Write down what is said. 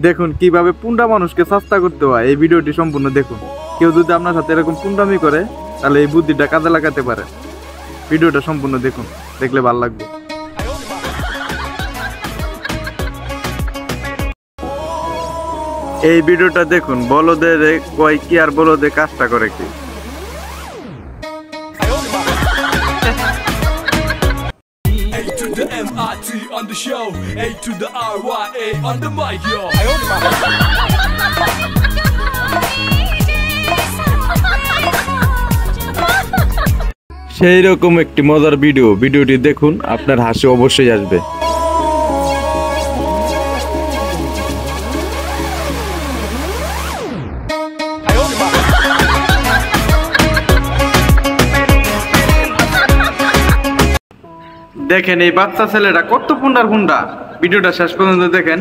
দেখুন কিভাবে পুন্ডা মানুষকে সস্তা করতে হয়, এই ভিডিওটি সম্পূর্ণ দেখুন। কেউ যদি আপনার সাথে এরকম পুন্ডামি করে তাহলে এই বুদ্ধিটা কাজে লাগাতে পারে। ভিডিওটা সম্পূর্ণ দেখুন, দেখলে ভালো লাগবে। এই ভিডিওটা দেখুন, বলদের কয় কি আর বলদে কাজটা করে কি। On the show, A to the RYA on the mic, yo. সেই রকম একটি মজার ভিডিওটি দেখুন, আপনার হাসি অবশ্যই আসবে। দেখেন এই বাচ্চা ছেলেটা কত পুন্ডা। ভিডিওটা শেষ পর্যন্ত দেখেন।